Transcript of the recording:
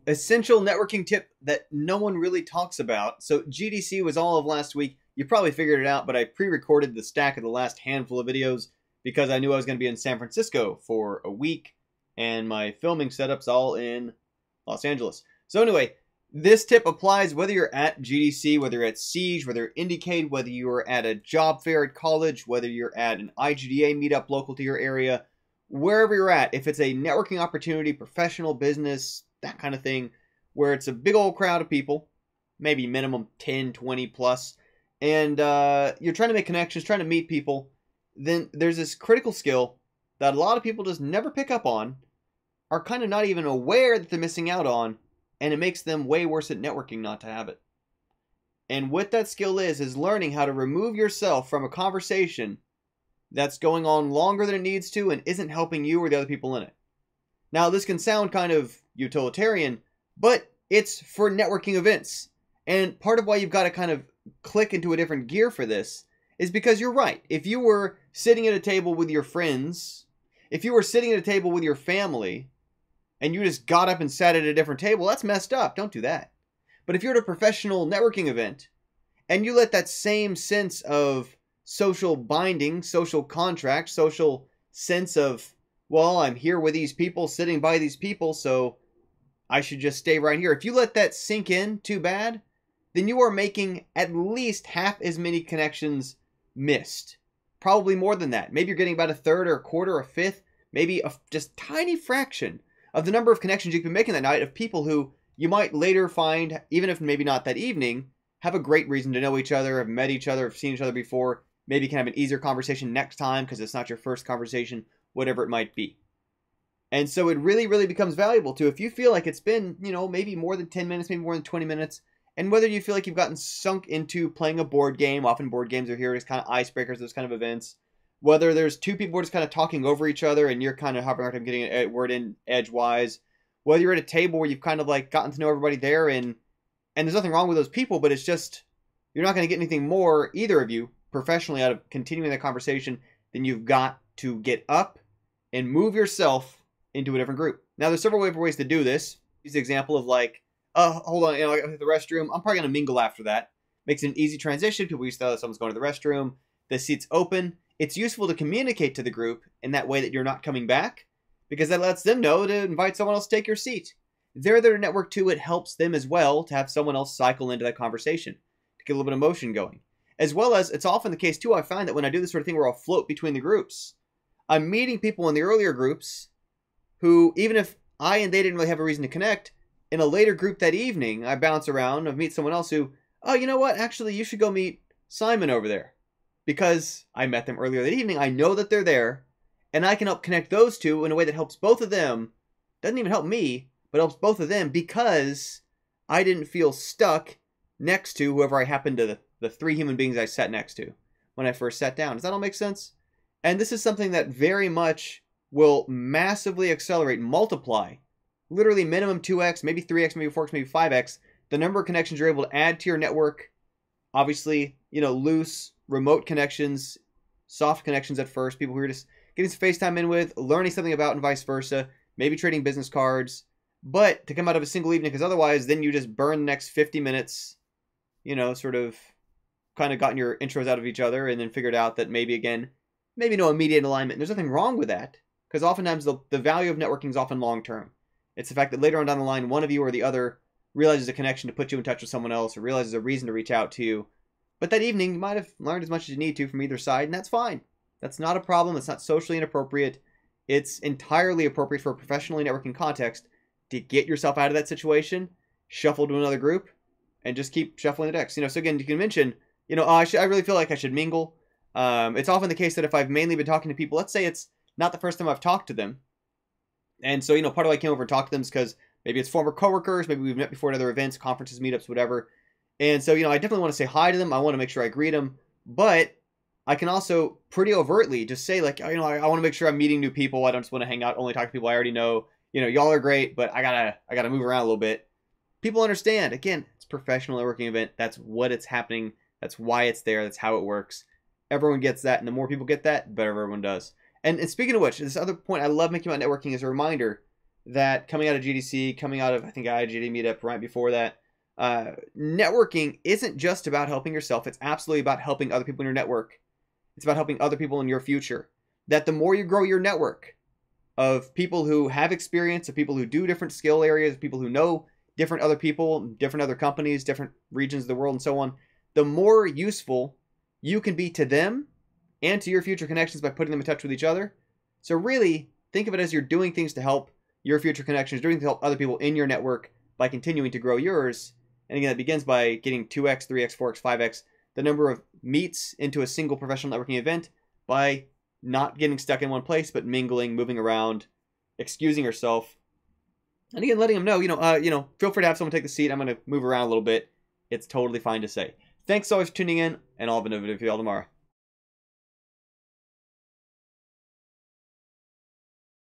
essential networking tip that no one really talks about. So GDC was all of last week. You probably figured it out, but I pre-recorded the stack of the last handful of videos because I knew I was going to be in San Francisco for a week, and my filming setup's all in Los Angeles. So anyway, this tip applies whether you're at GDC, whether you're at Siege, whether you're Indiecade, whether you're at a job fair at college, whether you're at an IGDA meetup local to your area, wherever you're at. If it's a networking opportunity, professional, business, that kind of thing, where it's a big old crowd of people, maybe minimum 10, 20 plus, and you're trying to make connections, trying to meet people, then there's this critical skill that a lot of people just never pick up on, are kind of not even aware that they're missing out on, and it makes them way worse at networking not to have it. And what that skill is learning how to remove yourself from a conversation that's going on longer than it needs to and isn't helping you or the other people in it. Now, this can sound kind of utilitarian, but it's for networking events. And part of why you've got to kind of click into a different gear for this is because you're right. If you were sitting at a table with your friends, if you were sitting at a table with your family, and you just got up and sat at a different table, that's messed up. Don't do that. But if you're at a professional networking event, and you let that same sense of social binding, social contract, social sense of, well, I'm here with these people, sitting by these people, so I should just stay right here. If you let that sink in too bad, then you are making at least half as many connections missed. Probably more than that. Maybe you're getting about a third or a quarter or a fifth, maybe a just tiny fraction of the number of connections you can make in that night of people who you might later find, even if maybe not that evening, have a great reason to know each other, have met each other, have seen each other before, maybe can have an easier conversation next time because it's not your first conversation, whatever it might be. And so it really, really becomes valuable to, if you feel like it's been, maybe more than 10 minutes, maybe more than 20 minutes, and whether you feel like you've gotten sunk into playing a board game, often board games are here as kind of icebreakers, those kind of events, whether there's two people who are just kind of talking over each other and you're kind of having a hard time getting a word in edgewise, whether you're at a table where you've kind of like gotten to know everybody there and there's nothing wrong with those people, but it's just, you're not going to get anything more, either of you, professionally out of continuing the conversation, then you've got to get up and move yourself into a different group. Now, there's several ways to do this. Use the example of like, hold on, I got to hit the restroom. I'm probably going to mingle after that. Makes it an easy transition. People used to know that someone's going to the restroom. The seat's open. It's useful to communicate to the group in that way that you're not coming back, because that lets them know to invite someone else to take your seat. They're there to network too. It helps them as well to have someone else cycle into that conversation to get a little bit of motion going. As well as, it's often the case too, I find that when I do this sort of thing where I'll float between the groups, I'm meeting people in the earlier groups who, even if I and they didn't really have a reason to connect, in a later group that evening, I bounce around, I meet someone else who, oh, you know what, actually, you should go meet Simon over there. Because I met them earlier that evening, I know that they're there, and I can help connect those two in a way that helps both of them. Doesn't even help me, but helps both of them because I didn't feel stuck next to whoever I happened to, the three human beings I sat next to when I first sat down. Does that all make sense? And this is something that very much will massively accelerate, multiply, literally minimum 2x, maybe 3x, maybe 4x, maybe 5x, the number of connections you're able to add to your network. Obviously, loose, remote connections, soft connections at first, people who are just getting some FaceTime in with, learning something about and vice versa, maybe trading business cards, but to come out of a single evening, because otherwise then you just burn the next 50 minutes, sort of kind of gotten your intros out of each other and then figured out that maybe no immediate alignment. And there's nothing wrong with that, because oftentimes the value of networking is often long-term. It's the fact that later on down the line, one of you or the other realizes a connection to put you in touch with someone else or realizes a reason to reach out to you. But that evening, you might have learned as much as you need to from either side, and that's fine. That's not a problem. It's not socially inappropriate. It's entirely appropriate for a professionally networking context to get yourself out of that situation, shuffle to another group, and just keep shuffling the decks. So again, you can mention, I really feel like I should mingle. It's often the case that if I've mainly been talking to people, let's say it's not the first time I've talked to them, and so, part of why I came over and talked to them is because maybe it's former coworkers, maybe we've met before at other events, conferences, meetups, whatever. And so, I definitely want to say hi to them. I want to make sure I greet them. But I can also pretty overtly just say, like, I want to make sure I'm meeting new people. I don't just want to hang out, only talk to people I already know. Y'all are great, but I gotta move around a little bit. People understand. Again, it's a professional networking event. That's what it's happening. That's why it's there. That's how it works. Everyone gets that. And the more people get that, the better everyone does. And speaking of which, this other point I love making about networking is a reminder that coming out of GDC, coming out of, I think, IGD meetup right before that, networking isn't just about helping yourself. It's absolutely about helping other people in your network. It's about helping other people in your future. That the more you grow your network of people who have experience, of people who do different skill areas, people who know different other people, different other companies, different regions of the world, and so on, the more useful you can be to them and to your future connections by putting them in touch with each other. So really, think of it as you're doing things to help your future connections, doing things to help other people in your network by continuing to grow yours. And again, that begins by getting 2x, 3x, 4x, 5x, the number of meets into a single professional networking event by not getting stuck in one place, but mingling, moving around, excusing yourself. And again, letting them know, feel free to have someone take the seat. I'm going to move around a little bit. It's totally fine to say. Thanks always for tuning in, and I'll have another video for you all tomorrow.